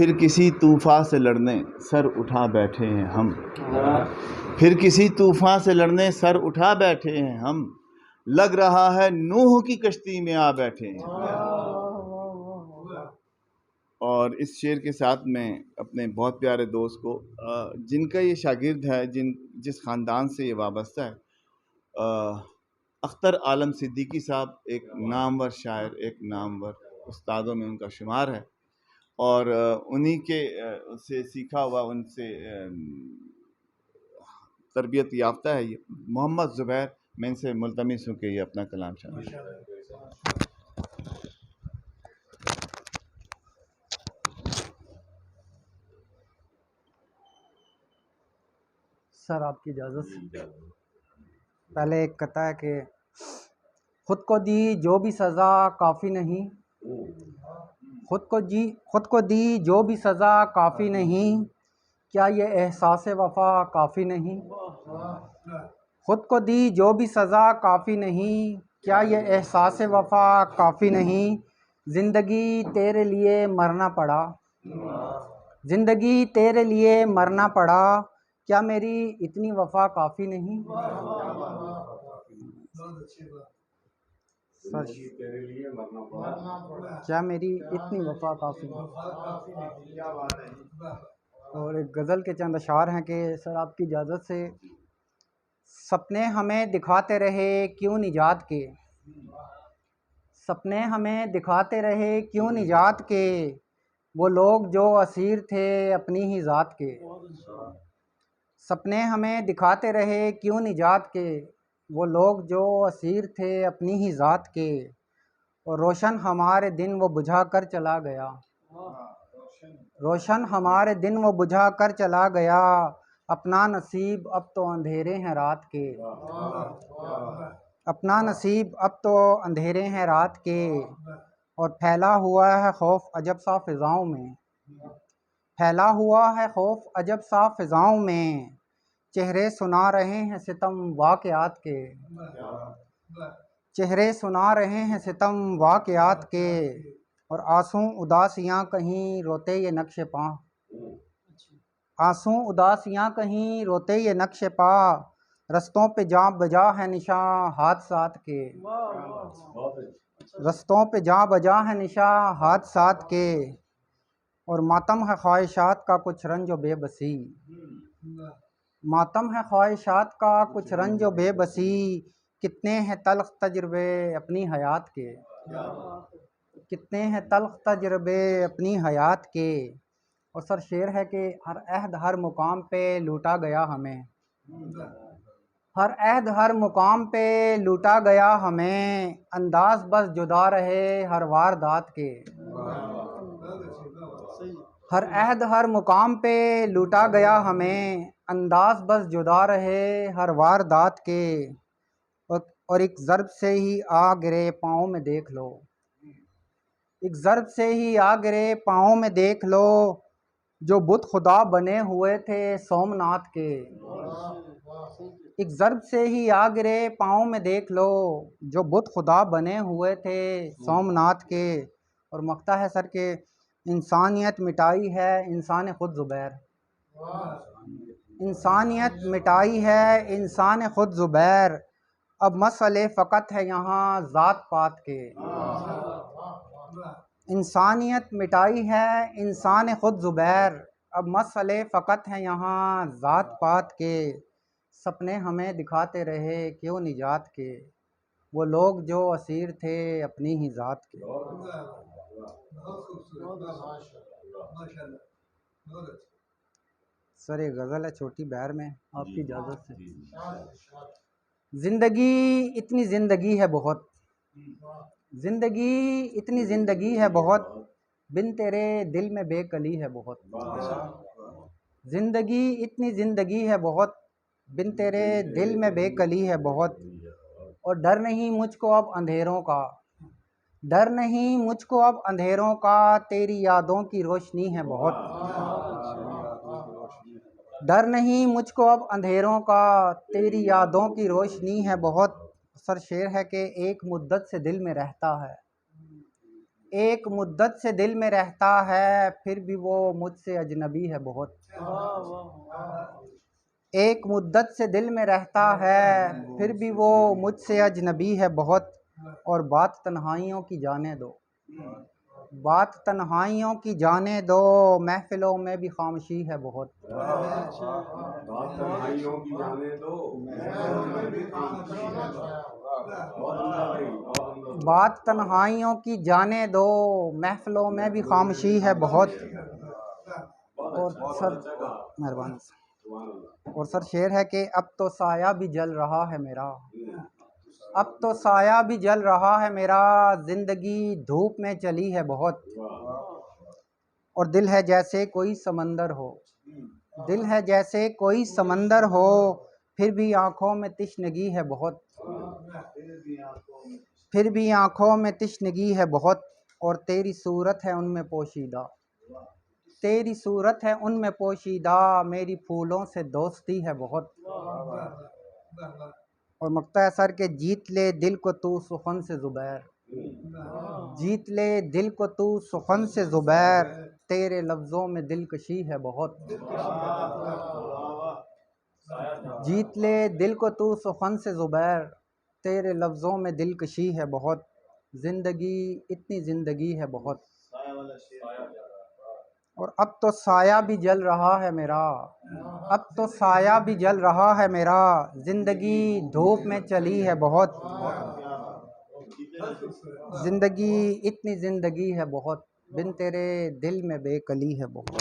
फिर किसी तूफ़ान से लड़ने सर उठा बैठे हैं हम। फिर किसी तूफ़ान से लड़ने सर उठा बैठे हैं हम। लग रहा है नूह की कश्ती में आ बैठे हैं। और इस शेर के साथ मैं अपने बहुत प्यारे दोस्त को, जिनका ये शागिर्द है, जिस ख़ानदान से ये वाबस्ता है, अख्तर आलम सिद्दीकी साहब एक नामवर शायर, एक नामवर उस्तादों में उनका शुमार है। और उन्हीं के से सीखा हुआ, उनसे तरबियत याफ्ता है ये मोहम्मद ज़ुबैर। मैं इनसे मुल्तमिस हूँ कि ये अपना कलाम शामिल। सर आपकी इजाज़त से पहले एक कहता है कि खुद को दी जो भी सज़ा काफ़ी नहीं, खुद को दी जो भी सज़ा काफ़ी नहीं, क्या ये एहसास वफ़ा काफ़ी नहीं। खुद को दी जो भी सज़ा काफ़ी नहीं, क्या ये एहसास वफ़ा काफ़ी नहीं। ज़िंदगी तेरे लिए मरना पड़ा, ज़िंदगी तेरे लिए मरना पड़ा, क्या मेरी इतनी वफ़ा काफ़ी नहीं। तेरे लिए मरना पड़ा, क्या मेरी इतनी वफ़ा काफ़ी नहीं। और एक गज़ल के चंद अशार हैं कि सर आपकी इजाज़त से, सपने हमें दिखाते रहे क्यों निजात के, सपने हमें दिखाते रहे क्यों निजात के, वो लोग जो असीर थे अपनी ही ज़ात के। सपने हमें दिखाते रहे क्यों निजात के, वो लोग जो असीर थे अपनी ही ज़ात के। और रोशन हमारे दिन वो बुझा कर चला गया, रोशन हमारे दिन वो बुझा कर चला गया, अपना नसीब अब तो अंधेरे हैं रात के, अपना नसीब अब तो अंधेरे हैं रात के। और फैला हुआ है खौफ अजब सा फ़िज़ाओं में, फैला हुआ है खौफ अजब सा फ़िज़ाओं में, चेहरे सुना रहे हैं सितम वाक़यात के, चेहरे सुना रहे हैं सितम वाक़यात के। और आंसू उदासियाँ कहीं रोते ये नक्श पा, आंसू उदासियाँ कहीं रोते ये नक्श पा, रस्तों पे जा बजा है निशां हादसात के, रस्तों पे जा बजा है निशां हादसात के। और मातम है ख्वाहिशात का कुछ रंजो बेबसी, मातम है ख्वाहिशात का कुछ रंजो बेबसी, कितने हैं तल्ख तजुर्बे अपनी हयात के, कितने हैं तल्ख तजुर्बे अपनी हयात के। और सर शेर है कि हर अहद हर मुकाम पे लूटा गया हमें, हर अहद हर मुकाम पे लूटा गया हमें, अंदाज बस जुदा रहे हर वारदात के, हर अहद हर मुकाम पे लूटा गया हमें, अंदाज बस जुदा रहे हर वारदात के। और एक ज़र्ब से ही आ गिरे पाँव में देख लो, एक ज़र्ब से ही आ गिरे पाँव में देख लो, जो बुत खुदा बने हुए थे सोमनाथ के, एक ज़र्ब से ही आ गिरे पाँव में देख लो, जो बुत खुदा बने हुए थे सोमनाथ के। और मक्ता है सर के, इंसानियत मिटाई है इंसान खुद ज़ुबैर, इंसानियत मिटाई है इंसान खुद ज़ुबैर, अब मसले फ़कत है यहाँ ज़ात पात के, इंसानियत मिटाई है इंसान खुद ज़ुबैर, अब मसले फ़कत हैं यहाँ ज़ात पात के। सपने हमें दिखाते रहे क्यों निजात के, वो लोग जो असीर थे अपनी ही ज़ात के। सर एक गज़ल है छोटी बहर में, आपकी इजाज़त से। ज़िंदगी इतनी ज़िंदगी है बहुत, ज़िंदगी इतनी ज़िंदगी है बहुत, बिन तेरे दिल में बेकली है बहुत, ज़िंदगी इतनी ज़िंदगी है बहुत, बिन तेरे दिल में बेकली है बहुत। और डर नहीं मुझको अब अंधेरों का, डर नहीं मुझको अब अंधेरों का, तेरी यादों की रोशनी है बहुत, डर नहीं मुझको अब अंधेरों का, तेरी यादों की रोशनी है बहुत। सर शेर है कि एक मुद्दत से दिल में रहता है, एक मुद्दत से दिल में रहता है फिर भी वो मुझसे अजनबी है बहुत। एक मुद्दत से दिल में रहता है फिर भी वो मुझसे अजनबी है बहुत। और बात तन्हाइयों की जाने दो, बात तन्हाइयों की जाने दो, महफिलों में भी खामोशी है बहुत। बात तन्हाइयों की जाने दो, महफिलों में भी खामोशी है बहुत। बात तन्हाइयों की जाने दो, महफिलों में भी खामोशी है बहुत। और सर मेहरबानी सर। और सर शेर है कि अब तो साया भी जल रहा है मेरा, अब तो साया भी जल रहा है मेरा, जिंदगी धूप में चली है बहुत। और दिल है जैसे कोई समंदर हो, दिल है जैसे कोई समंदर हो, फिर भी आंखों में तिश्नगी है बहुत। फिर भी आंखों में तिश्नगी है बहुत। और तेरी सूरत है उनमें पोशीदा, तेरी सूरत है उनमें पोशीदा, मेरी फूलों से दोस्ती है बहुत। और मक्ता है सर के जीत ले दिल को तू सुखन से ज़ुबैर, जीत ले दिल को तू सुखन से ज़ुबैर, तेरे लफ्ज़ों में दिलकशी है बहुत। जीत ले दिल को तू सुखन से ज़ुबैर, तेरे लफ्ज़ों में दिलकशी है बहुत। ज़िंदगी इतनी ज़िंदगी है बहुत। और अब तो साया भी जल रहा है मेरा, अब तो साया भी जल रहा है मेरा, ज़िंदगी धूप में चली है बहुत। ज़िंदगी इतनी ज़िंदगी है बहुत, बिन तेरे दिल में बेकली है बहुत।